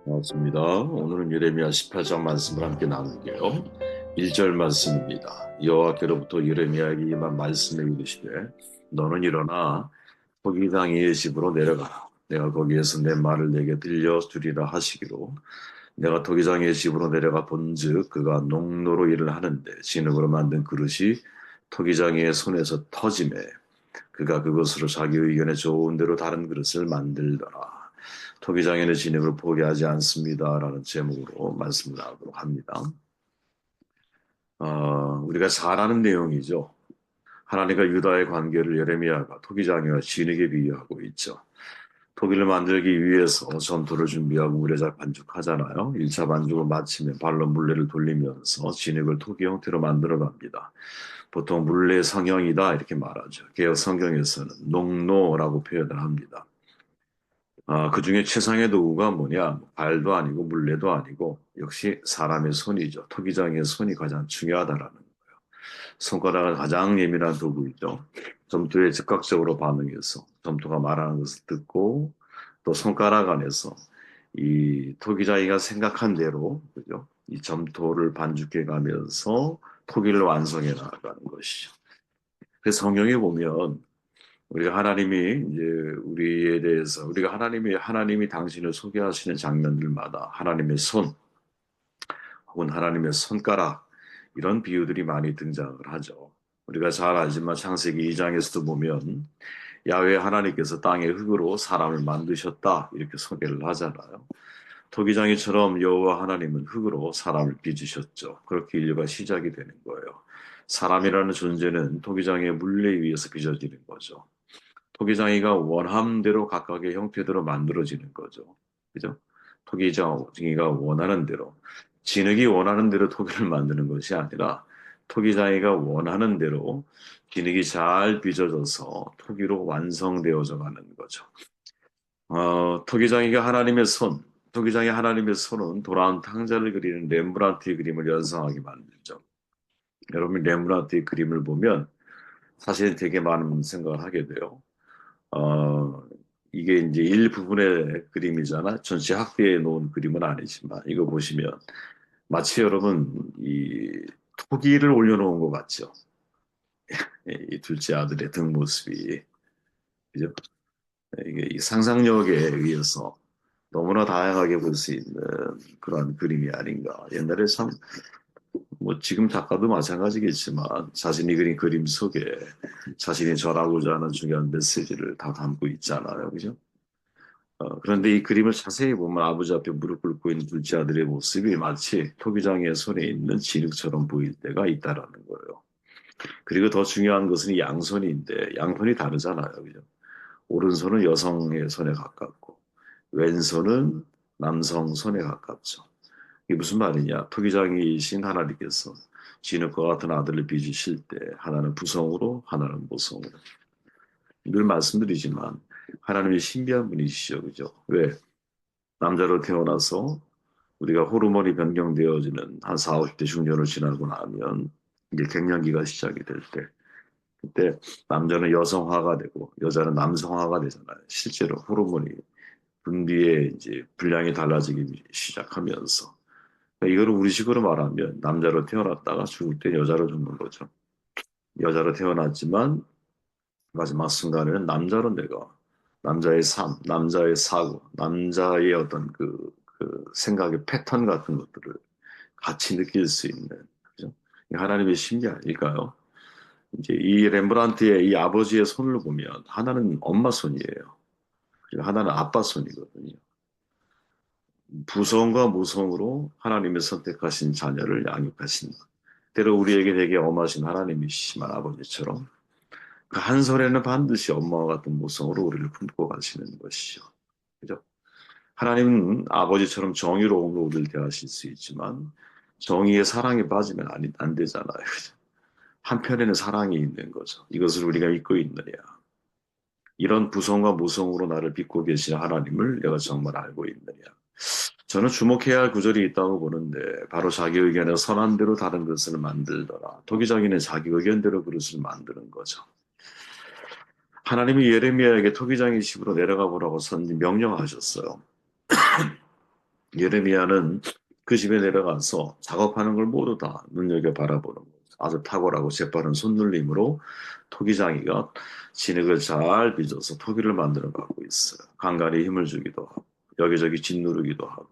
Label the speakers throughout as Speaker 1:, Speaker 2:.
Speaker 1: 맞습니다. 오늘은 예레미야 18장 말씀을 함께 나눌게요. 1절 말씀입니다. 여호와께로부터 예레미야에게 임한 말씀에 이르시되 너는 일어나 토기장이의 집으로 내려가라. 내가 거기에서 내 말을 내게 들려주리라 하시기로 내가 토기장이의 집으로 내려가 본즉 그가 농로로 일을 하는데 진흙으로 만든 그릇이 토기장이의 손에서 터지매 그가 그것으로 자기 의견에 좋은 대로 다른 그릇을 만들더라. 토기장에는 진흙을 포기하지 않습니다라는 제목으로 말씀을 나누도록 합니다. 우리가 잘 아는 내용이죠. 하나님과 유다의 관계를 예레미야가 토기장이와 진흙에 비유하고 있죠. 토기를 만들기 위해서 전토를 준비하고 우레자 반죽하잖아요. 1차 반죽을 마치면 발로 물레를 돌리면서 진흙을 토기 형태로 만들어 갑니다. 보통 물레 성형이다 이렇게 말하죠. 개혁 성경에서는 농노라고 표현을 합니다. 그 중에 최상의 도구가 뭐냐? 발도 아니고 물레도 아니고 역시 사람의 손이죠. 토기장의 손이 가장 중요하다라는 거예요. 손가락은 가장 예민한 도구이죠. 점토에 즉각적으로 반응해서 점토가 말하는 것을 듣고 또 손가락 안에서 이 토기장이가 생각한 대로 그죠? 이 점토를 반죽해 가면서 토기를 완성해 나가는 것이죠. 그래서 성경에 보면 우리가 하나님이 이제 우리에 대해서 우리가 하나님이 당신을 소개하시는 장면들마다 하나님의 손 혹은 하나님의 손가락 이런 비유들이 많이 등장을 하죠. 우리가 잘 알지만 창세기 2장에서도 보면 야훼 하나님께서 땅의 흙으로 사람을 만드셨다 이렇게 소개를 하잖아요. 토기장이처럼 여호와 하나님은 흙으로 사람을 빚으셨죠. 그렇게 인류가 시작이 되는 거예요. 사람이라는 존재는 토기장의 물레 위에서 빚어지는 거죠. 토기장이가 원함대로 각각의 형태대로 만들어지는 거죠. 그죠? 토기장이가 원하는 대로, 진흙이 원하는 대로 토기를 만드는 것이 아니라 토기장이가 원하는 대로 진흙이 잘 빚어져서 토기로 완성되어져 가는 거죠. 토기장이가 하나님의 손, 토기장이 하나님의 손은 돌아온 탕자를 그리는 렘브란트의 그림을 연상하게 만들죠. 여러분 렘브란트의 그림을 보면 사실 되게 많은 생각을 하게 돼요. 어, 이게 이제 일부분의 그림이잖아. 전체 확대해 놓은 그림은 아니지만, 이거 보시면, 마치 여러분, 이 토기를 올려놓은 것 같죠? 이 둘째 아들의 등모습이. 그죠? 이게 이 상상력에 의해서 너무나 다양하게 볼 수 있는 그런 그림이 아닌가. 옛날에 참, 뭐 지금 작가도 마찬가지겠지만, 자신이 그린 그림 속에 자신이 전하고자 하는 중요한 메시지를 다 담고 있잖아요. 그죠? 그런데 이 그림을 자세히 보면 아버지 앞에 무릎 꿇고 있는 둘째 아들의 모습이 마치 토기장의 손에 있는 진흙처럼 보일 때가 있다라는 거예요. 그리고 더 중요한 것은 이 양손인데 양손이 다르잖아요. 그죠? 오른손은 여성의 손에 가깝고 왼손은 남성 손에 가깝죠. 이게 무슨 말이냐? 토기장이신 하나님께서 진흙과 같은 아들을 빚으실 때 하나는 부성으로 하나는 모성으로 늘 말씀드리지만 하나님이 신비한 분이시죠. 그죠? 왜? 남자로 태어나서 우리가 호르몬이 변경되어지는 한 4, 50대 중년을 지나고 나면 이제 갱년기가 시작이 될 때, 그때 남자는 여성화가 되고 여자는 남성화가 되잖아요. 실제로 호르몬이 분비의 이제 분량이 달라지기 시작하면서. 그러니까 이거를 우리식으로 말하면 남자로 태어났다가 죽을 때 여자로 죽는 거죠. 여자로 태어났지만 마지막 순간에는 남자로 내가 남자의 삶, 남자의 사고, 남자의 어떤 그 생각의 패턴 같은 것들을 같이 느낄 수 있는 그죠? 하나님의 신비 아닐까요? 이제 이 렘브란트의 이 아버지의 손을 보면 하나는 엄마 손이에요. 그리고 하나는 아빠 손이거든요. 부성과 무성으로 하나님의 선택하신 자녀를 양육하신다. 때로 우리에게 되게 엄하신 하나님이시지만 아버지처럼 그 한 손에는 반드시 엄마와 같은 모성으로 우리를 품고 가시는 것이죠. 그죠? 하나님은 아버지처럼 정의로움으로 우리를 대하실 수 있지만 정의의 사랑에 빠지면 안 되잖아요. 그죠? 한편에는 사랑이 있는 거죠. 이것을 우리가 믿고 있느냐. 이런 부성과 무성으로 나를 빚고 계신 하나님을 내가 정말 알고 있느냐. 저는 주목해야 할 구절이 있다고 보는데 바로 자기 의견에 선한 대로 다른 것을 만들더라. 토기장이는 자기 의견대로 그릇을 만드는 거죠. 하나님이 예레미야에게 토기장의 집으로 내려가 보라고 명령하셨어요. 예레미야는 그 집에 내려가서 작업하는 걸 모두 다 눈여겨 바라보는 거죠. 아주 탁월하고 재빠른 손놀림으로 토기장이가 진흙을 잘 빚어서 토기를 만들어 가고 있어요. 간간히 힘을 주기도 하고 여기저기 짓누르기도 하고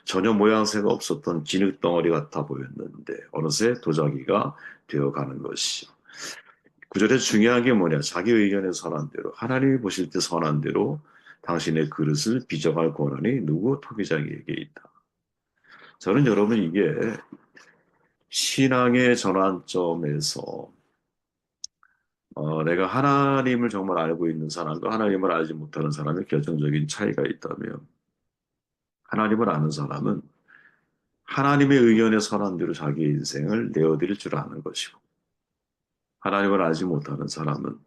Speaker 1: 전혀 모양새가 없었던 진흙 덩어리 같아 보였는데 어느새 도자기가 되어가는 것이죠. 구절에 중요한 게 뭐냐? 자기 의견에 선한 대로 하나님이 보실 때 선한 대로 당신의 그릇을 빚어갈 권한이 누구 토기장이에게 있다. 저는 여러분 이게 신앙의 전환점에서 내가 하나님을 정말 알고 있는 사람과 하나님을 알지 못하는 사람의 결정적인 차이가 있다면 하나님을 아는 사람은 하나님의 의견에 선한 대로 자기 인생을 내어드릴 줄 아는 것이고 하나님을 알지 못하는 사람은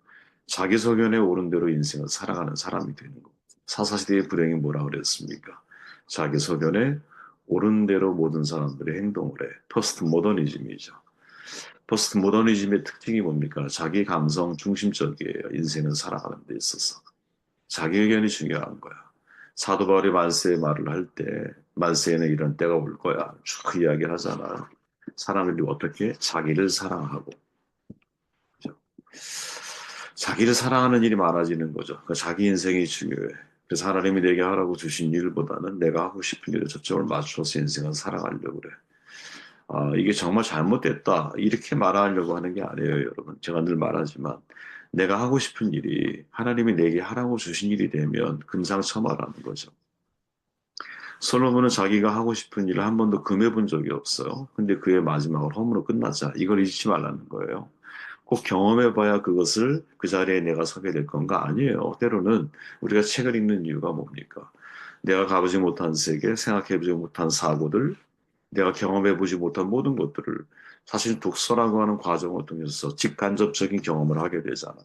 Speaker 1: 자기 소견에 옳은 대로 인생을 살아가는 사람이 되는 겁니다. 사사시대의 불행이 뭐라 그랬습니까? 자기 소견에 옳은 대로 모든 사람들이 행동을 해. 포스트 모더니즘이죠. 포스트 모더니즘의 특징이 뭡니까? 자기 감성 중심적이에요. 인생을 살아가는 데 있어서. 자기 의견이 중요한 거야. 사도 바울이 만세의 말을 할 때, 만세에는 이런 때가 올 거야. 쭉 이야기를 하잖아요. 사람들이 어떻게 자기를 사랑하고, 그죠? 자기를 사랑하는 일이 많아지는 거죠. 그러니까 자기 인생이 중요해. 그래서 하나님이 내게 하라고 주신 일보다는 내가 하고 싶은 일에 초점을 맞춰서 인생을 살아가려고 그래. 이게 정말 잘못됐다. 이렇게 말하려고 하는 게 아니에요, 여러분. 제가 늘 말하지만, 내가 하고 싶은 일이 하나님이 내게 하라고 주신 일이 되면 금상첨화라는 거죠. 솔로몬은 자기가 하고 싶은 일을 한 번도 금해 본 적이 없어요. 근데 그의 마지막을 험으로 끝났자. 이걸 잊지 말라는 거예요. 꼭 경험해봐야 그것을 그 자리에 내가 서게 될 건가? 아니에요. 때로는 우리가 책을 읽는 이유가 뭡니까? 내가 가보지 못한 세계, 생각해보지 못한 사고들, 내가 경험해보지 못한 모든 것들을 사실 독서라고 하는 과정을 통해서 직간접적인 경험을 하게 되잖아요.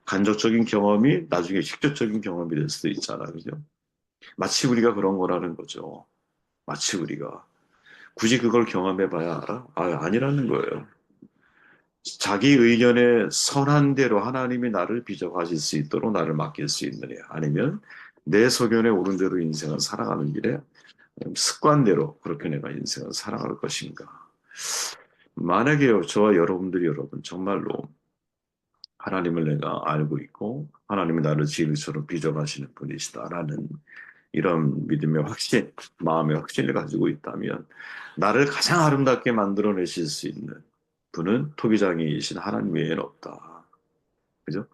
Speaker 1: 간접적인 경험이 나중에 직접적인 경험이 될 수도 있잖아요. 그죠? 마치 우리가 그런 거라는 거죠. 마치 우리가. 굳이 그걸 경험해봐야 알아? 아니라는 거예요. 자기 의견에 선한 대로 하나님이 나를 빚어가실 수 있도록 나를 맡길 수 있느냐. 아니면 내 소견에 옳은 대로 인생을 살아가는 길에 습관대로 그렇게 내가 인생을 살아갈 것인가. 만약에 저와 여러분들이 여러분 정말로 하나님을 내가 알고 있고 하나님이 나를 진리처럼 빚어가시는 분이시다라는 이런 믿음의 확신, 마음의 확신을 가지고 있다면 나를 가장 아름답게 만들어내실 수 있는 분은 토기장이신 하나님 외에는 없다. 그죠?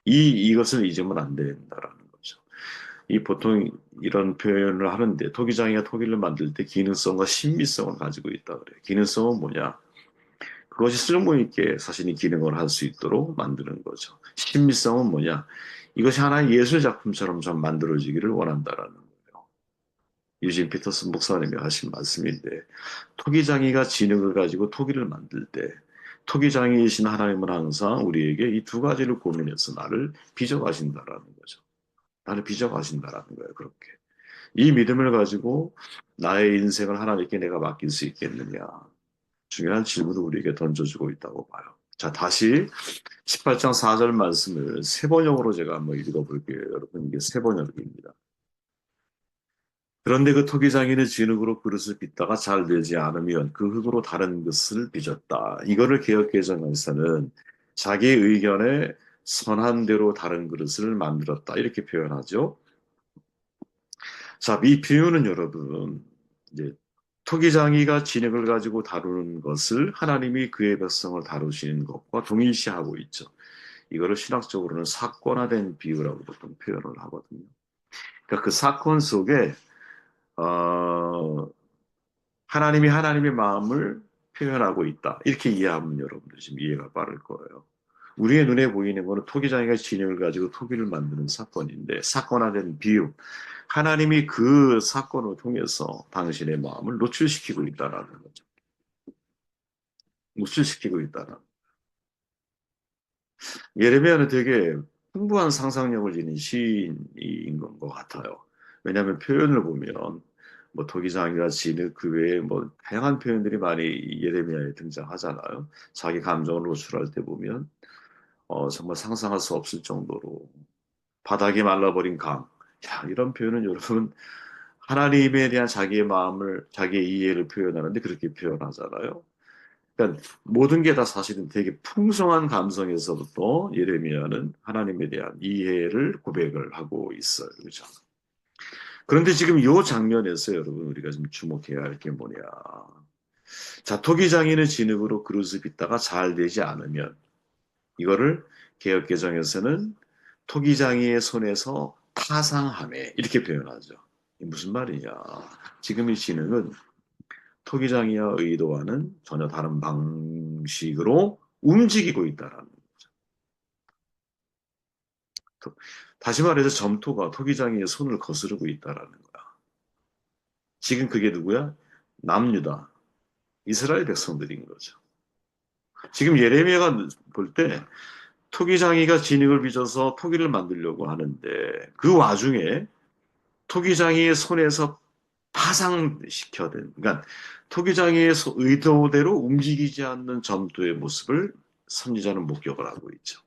Speaker 1: 이것을 잊으면 안 된다라는 거죠. 이 보통 이런 표현을 하는데 토기장이가 토기를 만들 때 기능성과 신미성을 가지고 있다 그래요. 기능성은 뭐냐? 그것이 쓸모 있게 자신이 기능을 할 수 있도록 만드는 거죠. 신미성은 뭐냐? 이것이 하나의 예술 작품처럼 좀 만들어지기를 원한다라는 거예요. 유진 피터슨 목사님이 하신 말씀인데 토기장이가 진흙을 가지고 토기를 만들 때 토기장이이신 하나님은 항상 우리에게 이 두 가지를 고민해서 나를 빚어가신다라는 거죠. 나를 빚어가신다라는 거예요. 그렇게. 이 믿음을 가지고 나의 인생을 하나님께 내가 맡길 수 있겠느냐. 중요한 질문을 우리에게 던져주고 있다고 봐요. 자, 다시 18장 4절 말씀을 세 번역으로 제가 한번 읽어볼게요. 여러분, 이게 세 번역입니다. 그런데 그 토기장이는 진흙으로 그릇을 빚다가 잘 되지 않으면 그 흙으로 다른 것을 빚었다. 이거를 개역개정에서는 자기 의견에 선한 대로 다른 그릇을 만들었다. 이렇게 표현하죠. 자, 이 비유는 여러분, 이제 토기장이가 진흙을 가지고 다루는 것을 하나님이 그의 백성을 다루시는 것과 동일시하고 있죠. 이거를 신학적으로는 사건화된 비유라고 보통 표현을 하거든요. 그러니까 그 사건 속에 어, 하나님이 하나님의 마음을 표현하고 있다. 이렇게 이해하면 여러분들 지금 이해가 빠를 거예요. 우리의 눈에 보이는 것은 토기장이가 진흙을 가지고 토기를 만드는 사건인데 사건화된 비유. 하나님이 그 사건을 통해서 당신의 마음을 노출시키고 있다라는 거죠. 노출시키고 있다는. 예레미야는 되게 풍부한 상상력을 지닌 시인인 것 같아요. 왜냐하면 표현을 보면 뭐 토기장이라 진흙 그 외에 뭐 다양한 표현들이 많이 예레미야에 등장하잖아요. 자기 감정을 노출할 때 보면 정말 상상할 수 없을 정도로 바닥이 말라버린 강. 야, 이런 표현은 여러분 하나님에 대한 자기의 마음을, 자기의 이해를 표현하는데 그렇게 표현하잖아요. 그러니까 모든 게 다 사실은 되게 풍성한 감성에서부터 예레미야는 하나님에 대한 이해를 고백을 하고 있어요. 그죠? 그런데 지금 이 장면에서 여러분 우리가 좀 주목해야 할 게 뭐냐. 자, 토기장인의 진흙으로 그릇을 빚다가 잘 되지 않으면 이거를 개역개정에서는 토기장이의 손에서 타상함에 이렇게 표현하죠. 이게 무슨 말이냐. 지금 이 진흙은 토기장이와 의도와는 전혀 다른 방식으로 움직이고 있다라는 거죠. 다시 말해서 점토가 토기장이의 손을 거스르고 있다라는 거야. 지금 그게 누구야? 남유다. 이스라엘 백성들인 거죠. 지금 예레미야가 볼 때 토기장이가 진흙을 빚어서 토기를 만들려고 하는데 그 와중에 토기장이의 손에서 파상시켜든 그러니까 토기장이의 의도대로 움직이지 않는 점토의 모습을 선지자는 목격을 하고 있죠.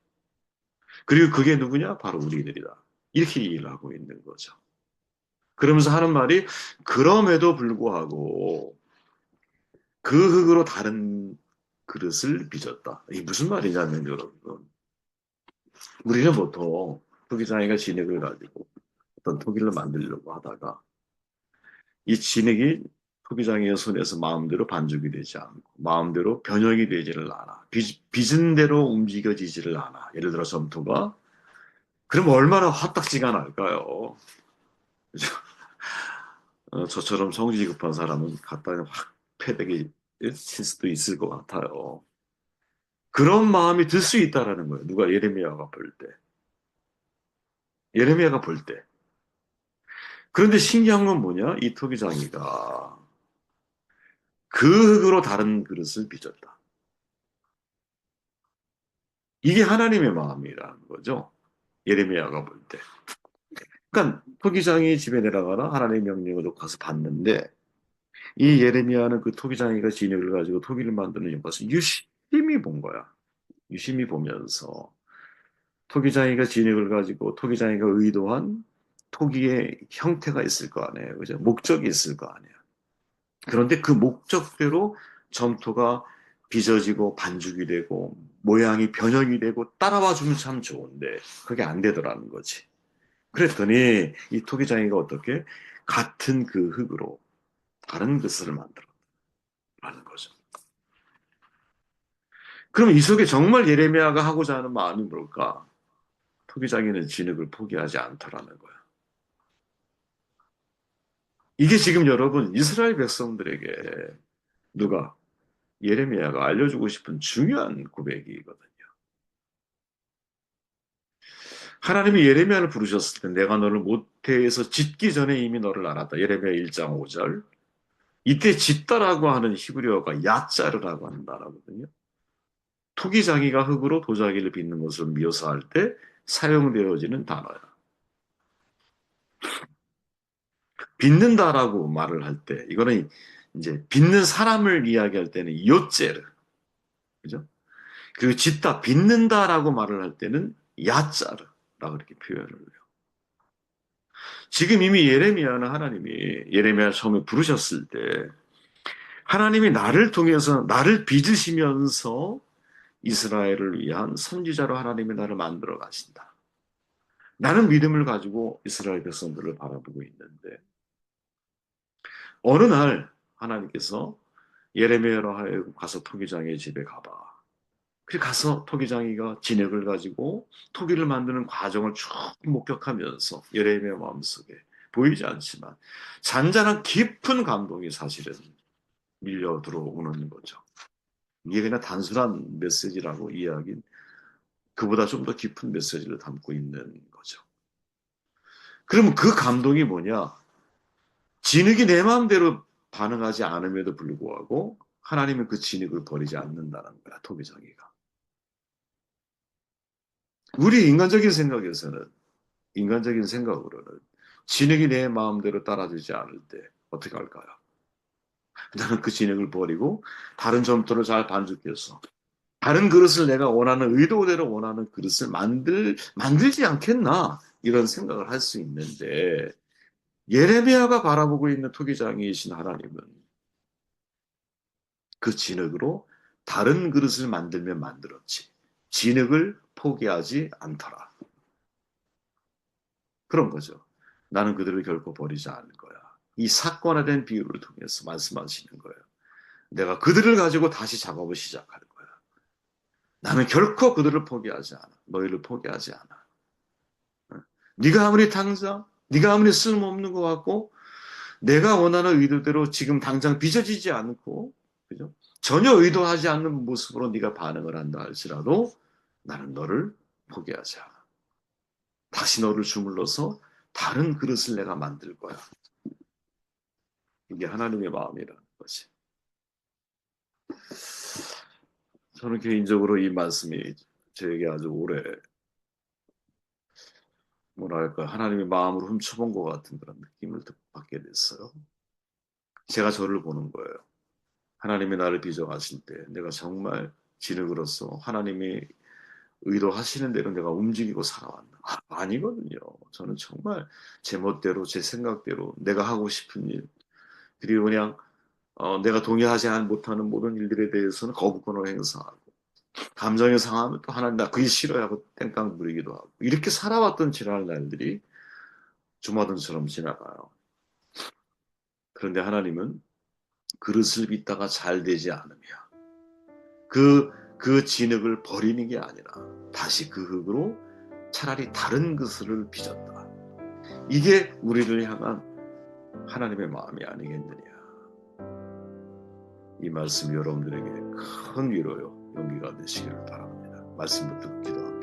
Speaker 1: 그리고 그게 누구냐? 바로 우리들이다. 이렇게 얘기를 하고 있는 거죠. 그러면서 하는 말이 그럼에도 불구하고 그 흙으로 다른 그릇을 빚었다. 이게 무슨 말이냐면 여러분 우리는 보통 토기장이가 진흙을 가지고 어떤 토기를 만들려고 하다가 이 진흙이 토기장이의 손에서 마음대로 반죽이 되지 않고 마음대로 변형이 되지를 않아. 빚은 대로 움직여지지를 않아. 예를 들어 점토가 그럼 얼마나 화딱지가 날까요? 그죠? 저처럼 성질이 급한 사람은 갖다 확 패대기 칠 수도 있을 것 같아요. 그런 마음이 들 수 있다라는 거예요. 누가 예레미야가 볼 때. 예레미야가 볼 때. 그런데 신기한 건 뭐냐? 이 토기장이가 그 흙으로 다른 그릇을 빚었다. 이게 하나님의 마음이라는 거죠. 예레미야가 볼 때. 그러니까 토기장이 집에 내려가라 하나님의 명령으로 가서 봤는데 이 예레미야는 그 토기장이가 진흙을 가지고 토기를 만드는 것을 유심히 본 거야. 유심히 보면서 토기장이가 진흙을 가지고 토기장이가 의도한 토기의 형태가 있을 거 아니에요. 그죠? 목적이 있을 거 아니에요. 그런데 그 목적대로 점토가 빚어지고 반죽이 되고 모양이 변형이 되고 따라와 주면 참 좋은데 그게 안 되더라는 거지. 그랬더니 이 토기장이가 어떻게 같은 그 흙으로 다른 것을 만들어라는 거죠. 그럼 이 속에 정말 예레미야가 하고자 하는 마음이 뭘까? 토기장이는 진흙을 포기하지 않더라는 거야. 이게 지금 여러분 이스라엘 백성들에게 누가 예레미야가 알려주고 싶은 중요한 고백이거든요. 하나님이 예레미야를 부르셨을 때 내가 너를 모태에서 짓기 전에 이미 너를 알았다. 예레미야 1장 5절. 이때 짓다라고 하는 히브리어가 야짜르라고 하는 단어거든요. 토기장이가 흙으로 도자기를 빚는 것을 묘사할 때 사용되어지는 단어야. 빚는다라고 말을 할 때, 이거는 이제 빚는 사람을 이야기할 때는 요째르. 그죠? 그리고 짓다, 빚는다라고 말을 할 때는 야짜르라고 이렇게 표현을 해요. 지금 이미 예레미야는 하나님이 예레미야 처음에 부르셨을 때 하나님이 나를 통해서 나를 빚으시면서 이스라엘을 위한 선지자로 하나님이 나를 만들어 가신다. 나는 믿음을 가지고 이스라엘 백성들을 바라보고 있는데 어느 날 하나님께서 예레미야로 하여금 가서 토기장의 집에 가봐. 그리고 가서 토기장이가 진흙을 가지고 토기를 만드는 과정을 쭉 목격하면서 예레미야 마음속에 보이지 않지만 잔잔한 깊은 감동이 사실은 밀려 들어오는 거죠. 이게 그냥 단순한 메시지라고 이야기는 그보다 좀 더 깊은 메시지를 담고 있는 거죠. 그러면 그 감동이 뭐냐? 진흙이 내 마음대로 반응하지 않음에도 불구하고 하나님은 그 진흙을 버리지 않는다는 거야, 토기장이가. 우리 인간적인 생각으로는 진흙이 내 마음대로 따라주지 않을 때 어떻게 할까요? 나는 그 진흙을 버리고 다른 점토를 잘 반죽해서 다른 그릇을 내가 원하는 의도대로 원하는 그릇을 만들지 않겠나 이런 생각을 할 수 있는데 예레미야가 바라보고 있는 토기장이신 하나님은 그 진흙으로 다른 그릇을 만들면 만들었지. 진흙을 포기하지 않더라. 그런 거죠. 나는 그들을 결코 버리지 않을 거야. 이 사건에 대한 비유를 통해서 말씀하시는 거예요. 내가 그들을 가지고 다시 작업을 시작할 거야. 나는 결코 그들을 포기하지 않아. 너희를 포기하지 않아. 네가 아무리 당장, 네가 아무리 쓸모없는 것 같고, 내가 원하는 의도대로 지금 당장 빚어지지 않고, 그죠? 전혀 의도하지 않는 모습으로 네가 반응을 한다 할지라도 나는 너를 포기하지 않아. 다시 너를 주물러서 다른 그릇을 내가 만들 거야. 이게 하나님의 마음이라는 거지. 저는 개인적으로 이 말씀이 저에게 아주 오래 뭐랄까 하나님의 마음으로 훔쳐본 것 같은 그런 느낌을 받게 됐어요. 제가 저를 보는 거예요. 하나님이 나를 빚어가실 때 내가 정말 진흙으로서 하나님이 의도하시는 대로 내가 움직이고 살아왔나? 아니거든요. 저는 정말 제 멋대로 제 생각대로 내가 하고 싶은 일 그리고 그냥 내가 동의하지 못하는 모든 일들에 대해서는 거부권을 행사하고 감정이 상하면 또 하나님 나 그게 싫어요 하고 땡깡 부리기도 하고 이렇게 살아왔던 지난 날들이 주마등처럼 지나가요. 그런데 하나님은 그릇을 빚다가 잘 되지 않으며 그 진흙을 버리는 게 아니라 다시 그 흙으로 차라리 다른 그릇을 빚었다. 이게 우리를 향한 하나님의 마음이 아니겠느냐. 이 말씀 여러분들에게 큰 위로요, 용기가 되시기를 바랍니다. 말씀을 듣고 기도할게요.